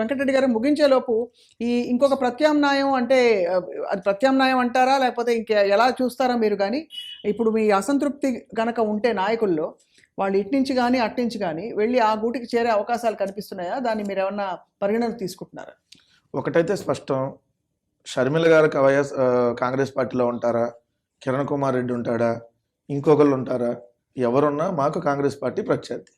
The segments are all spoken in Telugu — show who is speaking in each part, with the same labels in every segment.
Speaker 1: వెంకటరెడ్డి గారు ముగించే లోపు ఈ ఇంకొక ప్రత్యామ్నాయం అంటే అది ప్రత్యామ్నాయం అంటారా? లేకపోతే ఎలా చూస్తారా మీరు గానీ, ఇప్పుడు మీ అసంతృప్తి గనక ఉంటే నాయకుల్లో, వాళ్ళు ఇటు నుంచి గానీ, అటు నుంచి గానీ వెళ్ళి ఆ గూటికి చేరే అవకాశాలు కనిపిస్తున్నాయా? దాన్ని మీరేమన్నా పరిగణనకు తీసుకుంటున్నారా?
Speaker 2: ఒకటైతే స్పష్టం, షర్మిల గారు కాంగ్రెస్ పార్టీలో ఉంటారా? కిరణ్ కుమార్ రెడ్డి ఉంటాడా? ఇంకొకళ్ళు ఉంటారా? ఎవరున్నా మాకు కాంగ్రెస్ పార్టీ ప్రత్యర్థి.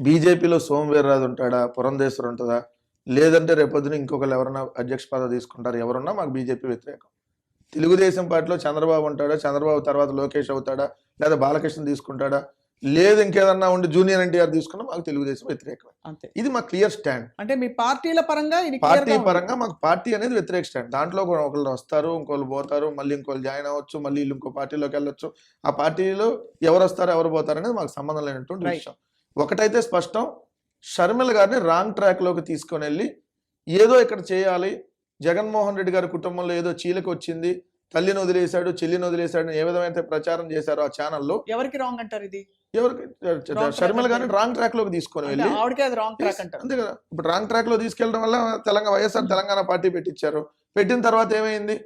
Speaker 2: బీజేపీలో సోమవీర్రాజు ఉంటాడా? పురంధేశ్వర్ ఉంటుందా? లేదంటే రేపొద్దున ఇంకొకళ్ళు ఎవరన్నా అధ్యక్ష పదవి తీసుకుంటారు? ఎవరున్నా మాకు బీజేపీ వ్యతిరేకం. తెలుగుదేశం పార్టీలో చంద్రబాబు ఉంటాడా? చంద్రబాబు తర్వాత లోకేష్ అవుతాడా? లేదా బాలకృష్ణ తీసుకుంటాడా? లేదు ఇంకేదన్నా ఉండి జూనియర్ ఎన్టీఆర్ తీసుకున్నా మాకు తెలుగుదేశం వ్యతిరేకం.
Speaker 1: అంతే.
Speaker 2: ఇది మా క్లియర్ స్టాండ్.
Speaker 1: అంటే మీ పార్టీల పరంగా
Speaker 2: పార్టీ పరంగా మాకు పార్టీ అనేది వ్యతిరేక స్టాండ్. దాంట్లో ఒకళ్ళు వస్తారు, ఇంకోళ్ళు పోతారు, మళ్ళీ ఇంకోళ్ళు జాయిన్ అవ్వచ్చు, మళ్ళీ వీళ్ళు ఇంకో పార్టీలోకి వెళ్ళొచ్చు. ఆ పార్టీలో ఎవరు వస్తారో ఎవరు పోతారు అనేది మాకు సంబంధం లేనటువంటి విషయం. ఒకటైతే స్పష్టం, షర్మిల గారిని రాంగ్ ట్రాక్ లోకి తీసుకొని వెళ్ళి ఏదో ఇక్కడ చేయాలి, జగన్మోహన్ రెడ్డి గారి కుటుంబంలో ఏదో చీలిక వచ్చింది, తల్లిని వదిలేశాడు, చెల్లిని వదిలేశాడు, ఏ విధమైతే ప్రచారం చేశారో ఆ ఛానల్లో.
Speaker 1: ఎవరికి రాంగ్ అంటారు? ఇది
Speaker 2: ఎవరికి? షర్మిల గారిని రాంగ్ ట్రాక్ లోకి తీసుకొని వెళ్ళి అంతే కదా. ఇప్పుడు రాంగ్ ట్రాక్ లో తీసుకెళ్ళడం వల్ల వైఎస్ఆర్ తెలంగాణ పార్టీ పెట్టించారు. పెట్టిన తర్వాత ఏమైంది?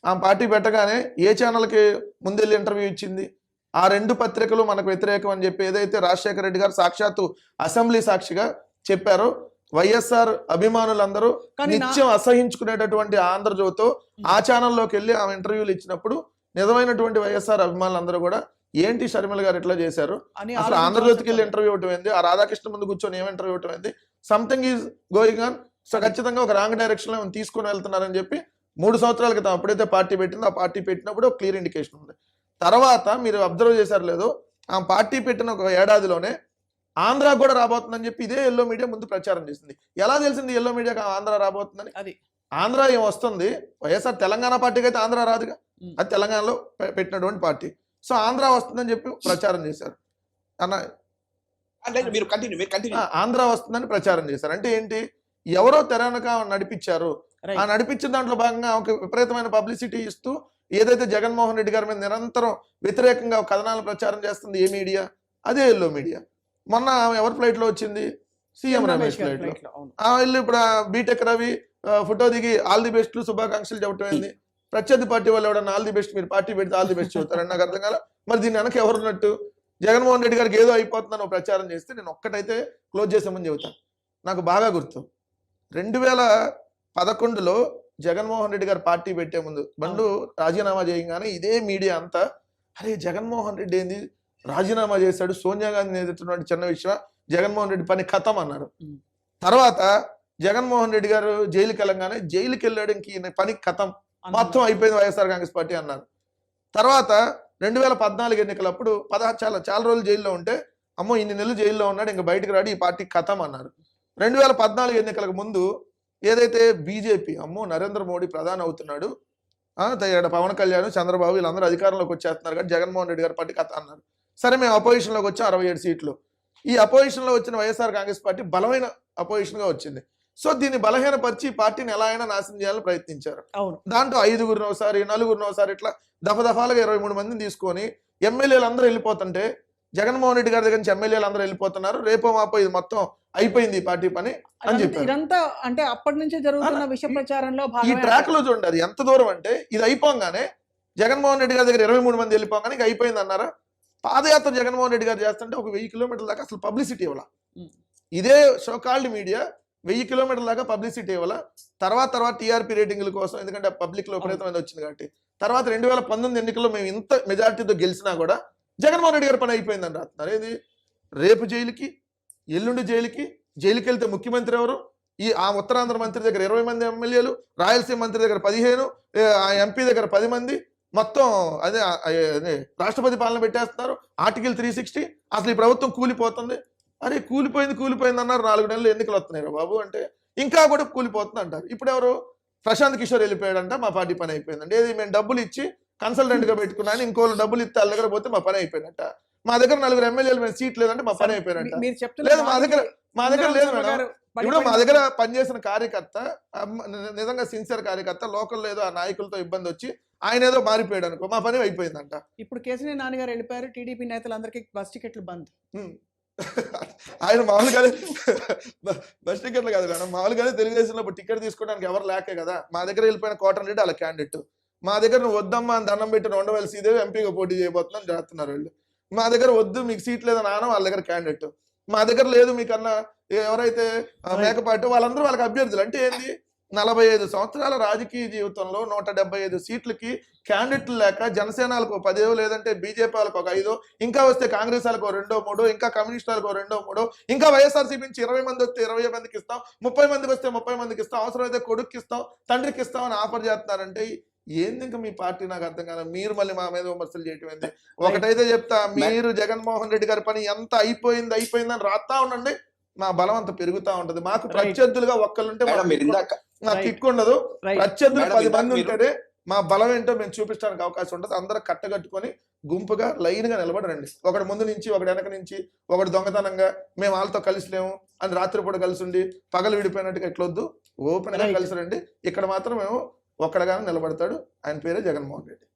Speaker 2: ఆ పార్టీ పెట్టగానే ఏ ఛానల్కి ముందెళ్ళి ఇంటర్వ్యూ ఇచ్చింది? ఆ రెండు పత్రికలు మనకు వ్యతిరేకం అని చెప్పి ఏదైతే రాజశేఖర రెడ్డి గారు సాక్షాత్తు అసెంబ్లీ సాక్షిగా చెప్పారో, వైఎస్ఆర్ అభిమానులందరూ నిత్యం అసహించుకునేటటువంటి ఆంధ్రజ్యోతితో ఆ ఛానల్లోకి వెళ్ళి ఆమె ఇంటర్వ్యూలు ఇచ్చినప్పుడు నిజమైనటువంటి వైఎస్ఆర్ అభిమానులందరూ కూడా ఏంటి షర్మిల గారు ఎట్లా చేశారు, అసలు ఆంధ్రజ్యోతికి వెళ్ళి ఇంటర్వ్యూ ఇవ్వటం ఏంది, ఆ రాధాకృష్ణ ముందు కూర్చొని ఏం ఇంటర్వ్యూ ఇవ్వటం ఏంది, something is going on. So ఖచ్చితంగా ఒక రాంగ్ డైరెక్షన్ లో తీసుకుని వెళ్తున్నారని చెప్పి 3 సంవత్సరాల క్రితం అప్పుడైతే పార్టీ పెట్టిందో ఆ పార్టీ పెట్టినప్పుడు ఒక క్లియర్ ఇండికేషన్ ఉంది. తర్వాత మీరు అబ్జర్వ్ చేశారు లేదో, ఆ పార్టీ పెట్టిన ఒక ఏడాదిలోనే ఆంధ్రాకు కూడా రాబోతుందని చెప్పి ఇదే ఎల్లో మీడియా ముందు ప్రచారం చేసింది. ఎలా తెలిసింది ఎల్లో మీడియాకి ఆంధ్ర రాబోతుందని?
Speaker 1: అది
Speaker 2: ఆంధ్ర ఏం వస్తుంది, వైఎస్ఆర్ తెలంగాణ పార్టీకి అయితే ఆంధ్ర రాదుగా, అది తెలంగాణలో పెట్టినటువంటి పార్టీ. సో ఆంధ్ర వస్తుందని చెప్పి ప్రచారం చేశారు ఆంధ్ర వస్తుందని ప్రచారం చేశారు. అంటే ఏంటి? ఎవరో తెరనక నడిపించారు. ఆ నడిపించిన దాంట్లో భాగంగా ఒక విపరీతమైన పబ్లిసిటీ ఇస్తూ ఏదైతే జగన్మోహన్ రెడ్డి గారి మీద నిరంతరం వ్యతిరేకంగా కథనాలు ప్రచారం చేస్తుంది ఏ మీడియా? అదే ఎల్లో మీడియా. మొన్న ఎవరి ఫ్లైట్ లో వచ్చింది? సీఎం రమేష్ ఫ్లైట్ లో. వెళ్ళి ఇప్పుడు బీటెక్ రవి ఫోటో దిగి ఆల్ ది బెస్ట్ శుభాకాంక్షలు చెప్పటమైంది. ప్రత్యర్థి పార్టీ వాళ్ళు ఎవడన్నా ఆల్ ది బెస్ట్, మీరు పార్టీ పెడితే ఆల్ ది బెస్ట్ చెబుతారని నాకు అర్థం కాల. మరి దీని వెనక ఎవరున్నట్టు? జగన్మోహన్ రెడ్డి గారికి ఏదో అయిపోతుందని ప్రచారం చేస్తే నేను ఒక్కటైతే క్లోజ్ చేసామని చెబుతాను. నాకు బాగా గుర్తు, 2011లో జగన్మోహన్ రెడ్డి గారు పార్టీ పెట్టే ముందు బండు రాజీనామా చేయగానే ఇదే మీడియా అంతా అరే జగన్మోహన్ రెడ్డి ఏంది రాజీనామా చేశాడు, సోనియా గాంధీ ఎదుర్కొన్నటువంటి చిన్న విషయం, జగన్మోహన్ రెడ్డి పని ఖతం అన్నారు. తర్వాత జగన్మోహన్ రెడ్డి గారు జైలుకి వెళ్ళగానే జైలుకి వెళ్ళడానికి పని ఖతం, మొత్తం అయిపోయింది వైఎస్ఆర్ కాంగ్రెస్ పార్టీ అన్నారు. తర్వాత 2014 ఎన్నికలప్పుడు చాలా రోజులు జైల్లో ఉంటే అమ్మో ఇన్ని నెలలు జైల్లో ఉన్నాడు, ఇంకా బయటకు రాడు, ఈ పార్టీ ఖతం అన్నారు. 2014 ఎన్నికలకు ముందు ఏదైతే బీజేపీ అమ్మో నరేంద్ర మోడీ ప్రధాని అవుతున్నాడు, పవన్ కళ్యాణ్ చంద్రబాబు వీళ్ళందరూ అధికారంలోకి వచ్చేస్తున్నారు కానీ జగన్మోహన్ రెడ్డి గారి పార్టీ ఖతం అన్నారు. సరే మేము అపోజిషన్లోకి వచ్చాం 67 సీట్లు. ఈ అపోజిషన్లో వచ్చిన వైఎస్ఆర్ కాంగ్రెస్ పార్టీ బలమైన అపోజిషన్గా వచ్చింది. సో దీన్ని బలహీనపరిచి పార్టీని ఎలా అయినా నాశనం చేయాలని ప్రయత్నించారు. దాంట్లో 5గురిని ఒకసారి 4గురిని ఒకసారి ఇట్లా దఫదఫాలుగా 23 మందిని తీసుకొని ఎమ్మెల్యేలు అందరూ వెళ్ళిపోతుంటే జగన్మోహన్ రెడ్డి గారి దగ్గర నుంచి ఎమ్మెల్యేలు అందరూ వెళ్ళిపోతున్నారు, రేపో మాపో ఇది మొత్తం అయిపోయింది ఈ పార్టీ పని అని చెప్పారు.
Speaker 1: ఇదంతా అంటే అప్పటి నుంచే జరుగుతున్న విష ప్రచారంలో
Speaker 2: ఈ ట్రాక్ లో చూడండి అది ఎంత దూరం అంటే, ఇది అయిపోగానే జగన్మోహన్ రెడ్డి గారి దగ్గర 23 మంది వెళ్ళిపోగానే ఇక అయిపోయింది అన్నారా? పాదయాత్ర జగన్మోహన్ రెడ్డి గారు చేస్తుంటే ఒక 1000 కిలోమీటర్ల దాకా అసలు పబ్లిసిటీ ఇవ్వాల. ఇదే షోకాల్డ్ మీడియా 1000 కిలోమీటర్ల దాకా పబ్లిసిటీ ఇవ్వాల. తర్వాత టీఆర్పీ రేటింగ్ల కోసం, ఎందుకంటే పబ్లిక్ లో విపరీతమైన వచ్చింది కాబట్టి. తర్వాత 2019 ఎన్నికల్లో మేము ఇంత మెజార్టీతో గెలిచినా కూడా జగన్మోహన్ రెడ్డి గారి పని అయిపోయిందని రాస్తున్నారు. ఏది? రేపు జైలుకి, ఎల్లుండి జైలుకి వెళ్తే ముఖ్యమంత్రి ఎవరు? ఆ ఉత్తరాంధ్ర మంత్రి దగ్గర 20 మంది ఎమ్మెల్యేలు, రాయలసీమ మంత్రి దగ్గర 15, ఆ ఎంపీ దగ్గర 10 మంది, మొత్తం అదే రాష్ట్రపతి పాలన పెట్టేస్తున్నారు. ఆర్టికల్ 360. అసలు ఈ ప్రభుత్వం కూలిపోతుంది. అరే కూలిపోయింది అన్నారు. 4 నెలలు ఎన్నికలు వస్తున్నాయి బాబు అంటే ఇంకా కూడా కూలిపోతుంది అంటారు. ఇప్పుడు ఎవరు? ప్రశాంత్ కిషోర్ వెళ్ళిపోయాడంట, మా పార్టీ పని అయిపోయిందండి. ఏది? మేము డబ్బులు ఇచ్చి కన్సల్టెంట్ గా పెట్టుకున్నాను, ఇంకోళ్ళు డబ్బులు ఇస్తే వాళ్ళ దగ్గర పోతే మా పని అయిపోయినట్ట. మా దగ్గర 4 ఎమ్మెల్యేలు మేము సీట్ లేదంటే మా పని అయిపోయినట్ట. లేదు మా దగ్గర లేదు మేడం. ఇప్పుడు మా దగ్గర పనిచేసిన కార్యకర్త నిజంగా సిన్సియర్ కార్యకర్త లోకల్ ఏదో ఆ నాయకులతో ఇబ్బంది వచ్చి ఆయన ఏదో మారిపోయాడు అనుకో, మా పని అయిపోయిందంట.
Speaker 1: ఇప్పుడు కేసీఆర్ నాన్నగారు వెళ్ళిపోయారు, టీడీపీ నేతలందరికీ బస్ టికెట్లు బంద్.
Speaker 2: ఆయన మామూలుగానే బస్ టికెట్లు కాదు మేడం, మామూలుగానే తెలుగుదేశంలో టికెట్ తీసుకోవడానికి ఎవరు లేకే కదా. మా దగ్గర వెళ్ళిపోయిన కోటరెడ్డి వాళ్ళ క్యాండిడేట్. మా దగ్గర నువ్వు వద్దమ్మా అని దండం పెట్టి ఉండవలసి ఇదే ఎంపీగా పోటీ చేయబోతున్నాను చేస్తున్నారు వాళ్ళు. మా దగ్గర వద్దు మీకు సీట్ లేదని ఆనం వాళ్ళ దగ్గర క్యాండిడేట్. మా దగ్గర లేదు మీకన్నా ఎవరైతే మేకపాటి వాళ్ళందరూ వాళ్ళకి అభ్యర్థులు. అంటే ఏంది, 45 సంవత్సరాల రాజకీయ జీవితంలో 175 సీట్లకి క్యాండిడేట్లు లేక జనసేనలకు 10 లేదంటే బీజేపీ వాళ్ళకు ఒక 5, ఇంకా వస్తే కాంగ్రెస్ వాళ్ళకు 2, 3, ఇంకా కమ్యూనిస్ట్ వాళ్ళకు 2, 3, ఇంకా వైఎస్ఆర్సీపీ నుంచి 20 మంది వస్తే 20 మందికి ఇస్తాం, 30 మందికి వస్తే 30 మందికి ఇస్తాం, అవసరమైతే కొడుక్కి ఇస్తాం, తండ్రికి ఇస్తాం అని ఆఫర్ చేస్తున్నారంటే ఏంది ఇంకా మీ పార్టీ నాకు అర్థం కాదు. మీరు మళ్ళీ మా మీద విమర్శలు చేయటం ఏంది? ఒకటైతే చెప్తా, మీరు జగన్మోహన్ రెడ్డి గారి పని ఎంత అయిపోయిందని రాస్తా ఉండండి, మా బలం అంత పెరుగుతా ఉంటది. మాకు ప్రత్యర్థులుగా ఒక్కరుంటే నాకు కిక్ ఉండదు. ప్రత్యర్థులు 10 మంది ఉంటేనే మా బలం ఏంటో మేము చూపించడానికి అవకాశం ఉంటుంది. అందరూ కట్టగట్టుకొని గుంపుగా లైన్ గా నిలబడరండి. ఒకటి ముందు నుంచి, ఒకటి వెనక నుంచి, ఒకటి దొంగతనంగా మేము వాళ్ళతో కలిసిలేము అని రాత్రిపూట కలిసి ఉండి పగలు విడిపోయినట్టుగా ఎట్లొద్దు, ఓపెన్ గా కలిసి రండి. ఇక్కడ మాత్రం మేము ఒక్కడగానే నిలబడతాడు, ఆయన పేరే జగన్మోహన్ రెడ్డి.